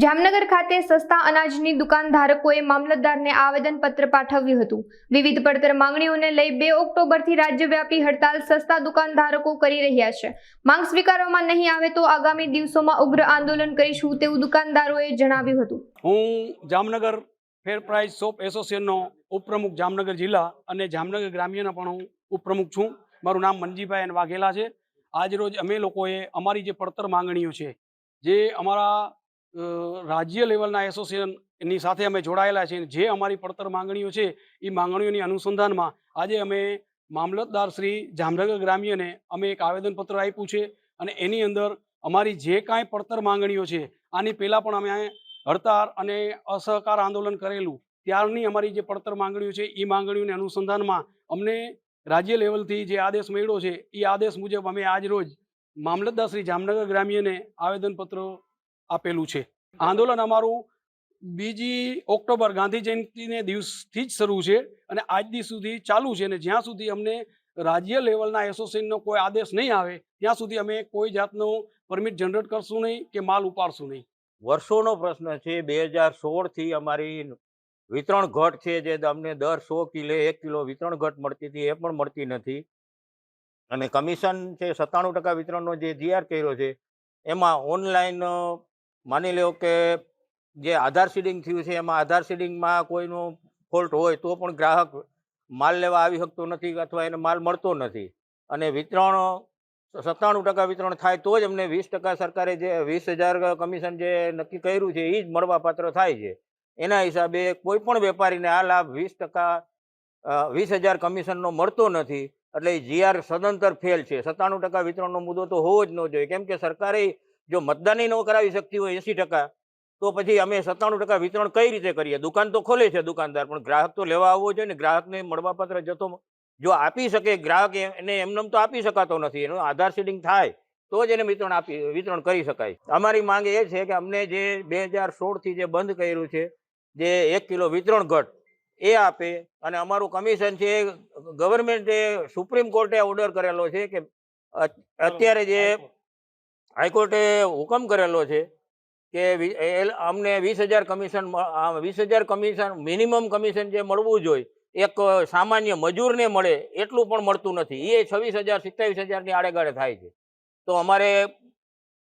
જામનગર ખાતે સસ્તા અનાજની દુકાનધારકોએ મામલતદારને આવેદનપત્ર પાઠવ્યું હતું। વિવિધ પડતર માંગણીઓને લઈ 2 ઓક્ટોબરથી રાજ્યવ્યાપી હડતાલ સસ્તા દુકાનધારકો કરી રહ્યા છે। માંગ સ્વીકારવામાં નહીં આવે તો આગામી દિવસોમાં ઉગ્ર આંદોલન કરીશું તેવું દુકાનદારોએ જણાવ્યું હતું। હું જામનગર ફેર પ્રાઇસ શોપ એસોસિએશનનો ઉપપ્રમુખ જામનગર જિલ્લા અને જામનગર ગ્રામ્યના પણ હું ઉપપ્રમુખ છું। મારું નામ મનજીભાઈ અને વાઘેલા છે। આજરોજ અમે લોકોએ અમારી જે પડતર માંગણીઓ છે, જે અમારા રાજ્ય લેવલના એસોસિએશનની સાથે અમે જોડાયેલા છીએ, જે અમારી પડતર માંગણીઓ છે એ માંગણીઓની અનુસંધાનમાં આજે અમે મામલતદાર શ્રી જામનગર ગ્રામ્યને અમે એક આવેદનપત્ર આપ્યું છે અને એની અંદર અમારી જે કાંઈ પડતર માંગણીઓ છે, આની પહેલાં પણ અમે હડતાળ અને અસહકાર આંદોલન કરેલું, ત્યારની અમારી જે પડતર માંગણીઓ છે એ માંગણીઓની અનુસંધાનમાં અમને રાજ્ય લેવલથી જે આદેશ મળ્યો છે એ આદેશ મુજબ અમે આજ રોજ મામલતદાર શ્રી જામનગર ગ્રામ્યને આવેદનપત્ર આપેલું છે। આંદોલન અમારું 2 ઓક્ટોબર ગાંધી જયંતિને દિવસથી જ શરૂ છે અને આજ દિવસ સુધી ચાલુ છે અને જ્યાં સુધી અમને રાજ્ય લેવલના એસોસિએશનનો કોઈ આદેશ નહીં આવે ત્યાં સુધી અમે કોઈ જાતનો પરમિટ જનરેટ કરશું નહીં કે માલ ઉપાડશું નહીં। વર્ષોનો પ્રશ્ન છે। 2016થી અમારી વિતરણ ઘટ છે, જે અમને દર 100 કિલો 1 કિલો વિતરણ ઘટ મળતી હતી એ પણ મળતી નથી અને કમિશન છે 97% વિતરણનો જે જીઆર કર્યો છે એમાં ઓનલાઈન માની લો કે જે આધાર સીડિંગ થયું છે એમાં આધાર સીડિંગમાં કોઈનો ફોલ્ટ હોય તો પણ ગ્રાહક માલ લેવા આવી શકતો નથી અથવા એને માલ મળતો નથી અને વિતરણ 97% વિતરણ થાય તો જ અમને 20% સરકારે જે 20,000 કમિશન જે નક્કી કર્યું છે એ જ મળવાપાત્ર થાય છે। એના હિસાબે કોઈ પણ વેપારીને આ લાભ 20,000 કમિશનનો મળતો નથી, એટલે જીઆર સદંતર ફેલ છે। 97% વિતરણનો મુદ્દો તો હોવો જ ન જોઈએ, કેમ કે સરકારે જો મતદાની ન કરાવી શકતી હોય 80%, તો પછી અમે 97% વિતરણ કઈ રીતે કરીએ? દુકાન તો ખોલે છે દુકાનદાર, પણ ગ્રાહક તો લેવા આવવો જોઈએ ને। ગ્રાહકને મળવાપાત્ર જથ્થો જો આપી શકે ગ્રાહક, એને એમનેમ તો આપી શકાતો નથી, એનો આધાર સીડિંગ થાય તો જ એને વિતરણ કરી શકાય। અમારી માંગ એ છે કે અમને જે 2016થી જે બંધ કર્યું છે, જે 1 કિલો વિતરણ ઘટ એ આપે અને અમારું કમિશન છે ગવર્મેન્ટે સુપ્રીમ કોર્ટે ઓર્ડર કરેલો છે કે અત્યારે જે હાઈકોર્ટે હુકમ કરેલો છે કે અમને 20,000 કમિશન 20,000 કમિશન મિનિમમ કમિશન જે મળવું જોઈએ એક સામાન્ય મજૂરને મળે એટલું પણ મળતું નથી, એ 26,000 27,000ની આડેગાળે થાય છે। તો અમારે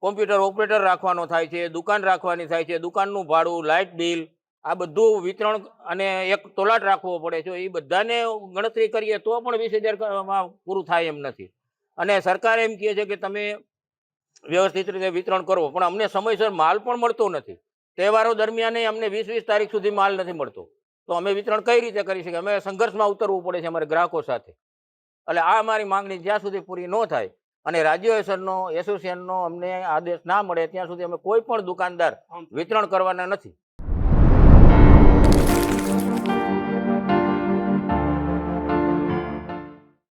કોમ્પ્યુટર ઓપરેટર રાખવાનો થાય છે, દુકાન રાખવાની થાય છે, દુકાનનું ભાડું, લાઇટ બિલ, આ બધું વિતરણ અને એક તોલાટ રાખવો પડે છે। એ બધાને ગણતરી કરીએ તો પણ 20,000માં પૂરું થાય એમ નથી અને સરકાર એમ કહે છે કે તમે વ્યવસ્થિત રીતે વિતરણ કરો, પણ અમને સમયસર માલ પણ મળતો નથી। તહેવારો દરમિયાન અમને 20 તારીખ સુધી માલ નથી મળતો, તો અમે વિતરણ કઈ રીતે કરી શકીએ? અમે સંઘર્ષમાં ઉતરવું પડે છે અમારે ગ્રાહકો સાથે। એટલે આ અમારી માંગણી જ્યાં સુધી પૂરી ન થાય અને રાજ્ય એસોસિએશનનો અમને આદેશ ના મળે ત્યાં સુધી અમે કોઈ પણ દુકાનદાર વિતરણ કરવાના નથી।